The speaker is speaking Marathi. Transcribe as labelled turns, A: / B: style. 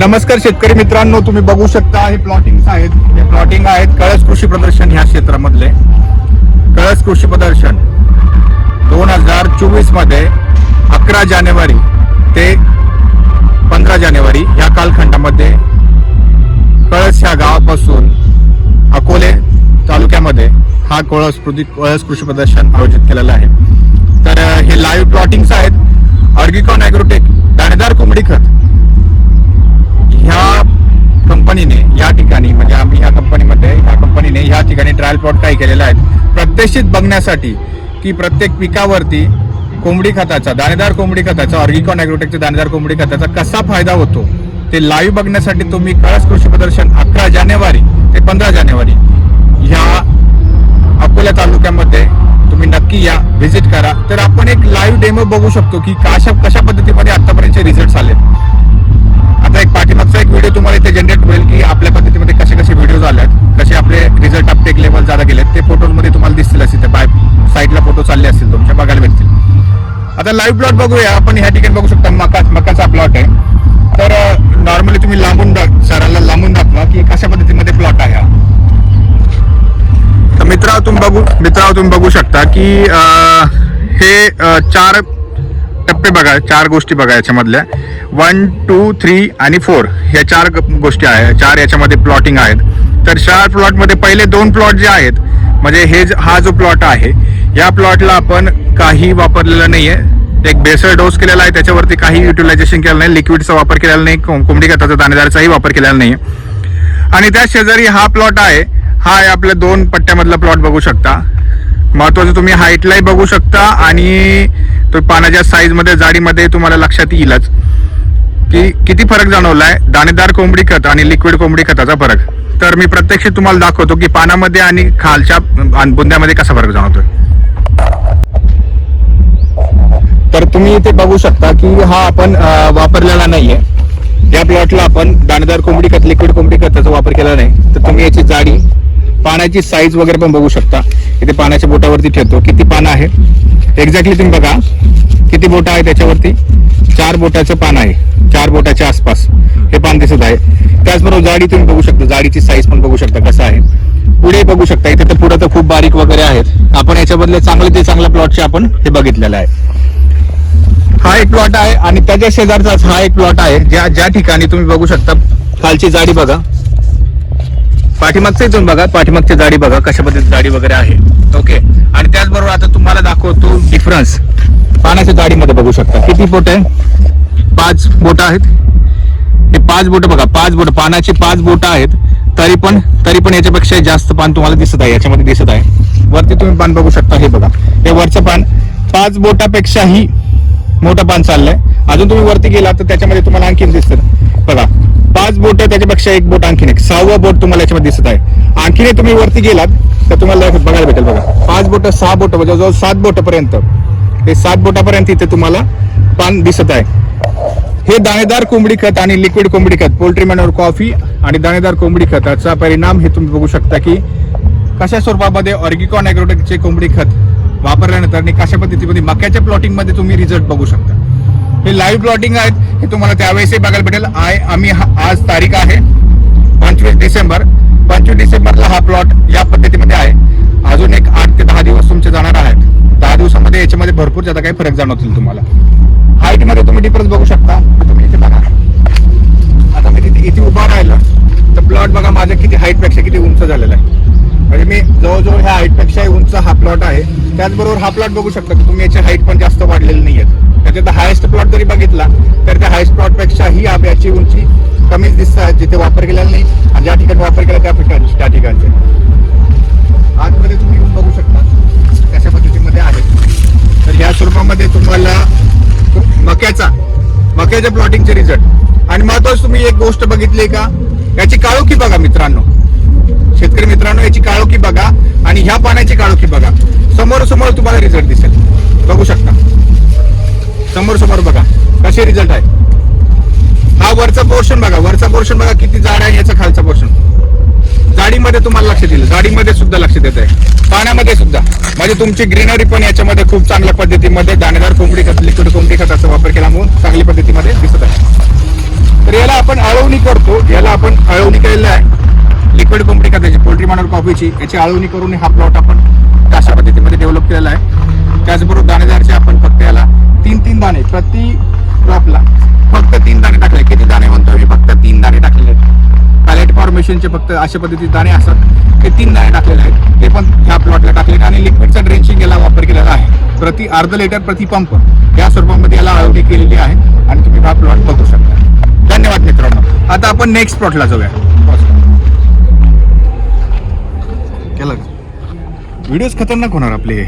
A: नमस्कार शेतकरी मित्रांनो, तुम्ही बघू शकता हे प्लॉटिंग्स आहेत. हे प्लॉटिंग आहेत कळस कृषी प्रदर्शन ह्या क्षेत्रामधले. कळस कृषी प्रदर्शन 2024 मध्ये 11 जानेवारी ते 15 जानेवारी या कालखंडामध्ये कळस ह्या गावापासून अकोले तालुक्यामध्ये हा कळस कृषी प्रदर्शन आयोजित केलेलं आहे. तर हे लाईव्ह प्लॉटिंग्स आहेत. ऑर्गिकॉन ॲग्रोटेक दाणेदार कोंबडी खत ह्या कंपनीने या ठिकाणी म्हणजे आम्ही ह्या कंपनीने या ठिकाणी ट्रायल प्लॉट काही केलेला आहे प्रत्यक्षित बघण्यासाठी की प्रत्येक पिकावरती कोंबडी खताचा दाणेदार कोंबडी खताचा ऑर्गिकॉन ॲग्रोटेकच्या दाणेदार कोंबडी खताचा कसा फायदा होतो ते लाईव्ह बघण्यासाठी तुम्ही कळस कृषी प्रदर्शन 11 जानेवारी ते 15 जानेवारी ह्या अकोला तालुक्यामध्ये तुम्ही नक्की या, व्हिजिट करा. तर आपण एक लाईव्ह डेमो बघू शकतो की कशा पद्धतीमध्ये आतापर्यंतचे रिझल्ट आले. आता एक पाठीमागचा एक व्हिडिओ तुम्हाला इथे जनरेट होईल की आपल्या पद्धतीमध्ये कसे व्हिडिओ आलेत, कसे आपले रिझल्ट अपटेक लेवल जादा गेलेत ते फोटोमध्ये तुम्हाला दिसतील. असे ते बाय साईडला फोटो चालले असतील तुमच्या बघायला भेटतील. आता लाईव्ह प्लॉट बघूया आपण. ह्या ठिकाणी बघू शकता मकाचा प्लॉट आहे. तर नॉर्मली तुम्ही सरांना लांबून दाखवा की कशा पद्धतीमध्ये प्लॉट आहे हा. तर मित्रांनो तुम्ही बघू शकता की हे 4 टप्पे बघा, 4 गोष्टी बघा याच्यामधल्या. 1, 2, 3 आणि 4 ह्या 4 गोष्टी आहेत. 4 याच्यामध्ये प्लॉटिंग आहेत. तर 4 प्लॉटमध्ये पहिले 2 प्लॉट जे आहेत म्हणजे हा जो प्लॉट आहे या प्लॉटला आपण काही वापरलेलं नाहीये. एक बेसळ डोस केलेला आहे, त्याच्यावरती काही युटिलायझेशन केलं नाही, लिक्विडचा वापर केलेला नाही, कोंबडी खताचा दाणेदारचाही वापर केलेला नाही. आणि त्या शेजारी हा प्लॉट आहे. हा आहे आपल्या 2 पट्ट्यामधला प्लॉट बघू शकता. महत्वाचं तुम्ही हाईटलाही बघू शकता आणि तो पानाच्या साईजमध्ये जाडीमध्ये तुम्हाला लक्षात येईलच की किती फरक जाणवलाय दाणेदार कोंबडी खत आणि लिक्विड कोंबडी खताचा फरक. तर मी प्रत्यक्ष तुम्हाला दाखवतो की पानामध्ये आणि खालच्या बुंद्यामध्ये कसा फरक जाणवतोय. तर तुम्ही इथे बघू शकता की हा आपण वापरलेला नाहीये. या प्लॉटला आपण दाणेदार कोंबडी खत लिक्विड कोंबडी खताचा वापर केला नाही. तर तुम्ही याची जाडी पानाची साईज वगैरे पण बघू शकता. इथे पानाच्या बोटावरती ठेवतो किती पान आहे एक्झॅक्टली तुम्ही बघा किती बोट आहे त्याच्यावरती. 4 बोटाचं पान आहे. 4 बोटाच्या आसपास हे पान दिसत आहे. त्याचबरोबर जाडी तुम्ही बघू शकता, जाडीची साईज पण बघू शकता कसं आहे. पुढे बघू शकता इथे तर पुढे तर खूप बारीक वगैरे आहेत. आपण याच्या बदले चांगल्या प्लॉटचे आपण हे बघितलेलं आहे. हा एक प्लॉट आहे आणि त्याच्या शेजारचाच हा एक प्लॉट आहे ज्या ठिकाणी तुम्ही बघू शकता खालची जाडी बघा, पाठीमागचे इथून बघा, पाठीमागची जाडी बघा कशा पद्धतीची जाडी वगैरे आहे. ओके. आणि त्याचबरोबर आता तुम्हाला दाखवतो डिफरन्स पानाच्या जाडीमध्ये बघू शकता किती बोट आहे. 5 बोट आहेत. हे 5 बोट बघा, 5 बोट पानाची 5 बोट आहेत. तरी पण याच्यापेक्षा जास्त पान तुम्हाला दिसत आहे, याच्यामध्ये दिसत आहे. वरती तुम्ही पान बघू शकता. हे बघा हे वरचं पान 5 बोटापेक्षाही मोठं पान चाललंय. अजून तुम्ही वरती गेला तर त्याच्यामध्ये तुम्हाला आणखीन दिसतं बघा 5 बोट, त्याच्यापेक्षा 1 बोट आणखीन एक 6वं बोट तुम्हाला याच्यामध्ये दिसत आहे. आणखीन तुम्ही वरती गेलात तर तुम्हाला बघायला भेटेल बघा 5 बोट 6 बोट म्हणजे जवळ 7 बोटापर्यंत, हे 7 बोटापर्यंत इथे तुम्हाला पान दिसत आहे. हे दाणेदार कोंबडी खत आणि लिक्विड कोंबडी खत, पोल्ट्री मॅन्युअर कॉफी आणि दाणेदार कोंबडी खताचा परिणाम हे तुम्ही बघू शकता की कशा स्वरूपामध्ये ऑर्गिकॉन ॲग्रोटेकचे कोंबडी खत वापरल्यानंतर आणि कशा पद्धतीमध्ये मक्याच्या प्लॉटिंग मध्ये तुम्ही रिझल्ट बघू शकता. हे लाईव्ह प्लॉटिंग आहेत. हे तुम्हाला त्यावेळेसही बघायला भेटेल. आज तारीख आहे 25 डिसेंबर. 25 डिसेंबरला हा प्लॉट या पद्धतीमध्ये आहे. अजून एक 8 ते 10 दिवस तुमचे जाणार आहेत. 10 दिवसामध्ये याच्यामध्ये भरपूर जादा काही फरक जाणवतील तुम्हाला. हाईट मध्ये तुम्ही डिफरन्स बघू शकता. तुम्ही इथे बघा, आता मी इथे उभा राहिला तर प्लॉट बघा माझ्या किती हाईट पेक्षा किती उंच झालेला आहे. म्हणजे मी जवळजवळ ह्या हाईट पेक्षाही उंच हा प्लॉट आहे. त्याचबरोबर हा प्लॉट बघू शकता की तुम्ही याची हाईट पण जास्त वाढलेली नाहीये. त्याच्यात हायेस्ट प्लॉट जरी बघितला तर त्या हायेस्ट प्लॉट पेक्षाही याची उंची कमीच दिसत आहे. जिथे वापर केलेला नाही आणि ज्या ठिकाणी वापर केला त्या ठिकाणचे आतमध्ये तुम्ही बघू शकता कशा पद्धतीमध्ये आहे. तर ह्या स्वरूपामध्ये तुम्हाला मक्याच्या प्लॉटिंगचे रिझल्ट. आणि महत्वाचं तुम्ही एक गोष्ट बघितली का, याची काळोखी बघा मित्रांनो, शेतकरी मित्रांनो, याची काळोखी बघा आणि ह्या पाण्याची काळोखी बघा. समोर तुम्हाला रिझल्ट दिसेल. बघू शकता समोर बघा कसे रिझल्ट आहे. हा वरचा पोर्शन बघा किती जाड आहे. याचा खालचा पोर्शन जाडीमध्ये तुम्हाला लक्षात येईल. जाडीमध्ये सुद्धा लक्षात येत आहे. पाण्यामध्ये सुद्धा म्हणजे तुमची ग्रीनरी पण याच्यामध्ये खूप चांगल्या पद्धतीमध्ये दाणेदार कोंबडी खत लिक्विड कोंबडी खताचा वापर केल्यामुळे चांगल्या पद्धतीमध्ये दिसत आहे. तर तर याला आपण अळवणी करतो, याला आपण अळवणी केलेलं आहे लिक्विड कोंबडी खाद्याची, पोल्ट्री मानवर कॉफीची, याची अळवणी करून हा प्लॉट आपण अशा पद्धतीमध्ये डेव्हलप केलेला आहे. त्याचबरोबर दाणेदारचे आपण फक्त याला 3 दाणे प्रति क्रॉपला फक्त 3 दाणे टाकले. किती दाणे म्हणतो मी? फक्त 3 दाणे टाकलेले आहेत. पॅलेट फॉर्मेशनचे फक्त अशा पद्धतीचे दाणे असतात, ते 3 दाणे टाकलेले आहेत, ते पण ह्या प्लॉटला टाकले. आणि लिक्विडचा ड्रेंचिंग याला वापर केलेला आहे, प्रति अर्ध लिटर प्रति पंप या स्वरूपामध्ये याला अळवणी केलेली आहे. आणि तुम्ही हा प्लॉट बघू शकता. धन्यवाद मित्रांनो. आता आपण नेक्स्ट प्लॉटला जाऊया. केलं व्हिडिओज खतरनाक होणार आपले हे.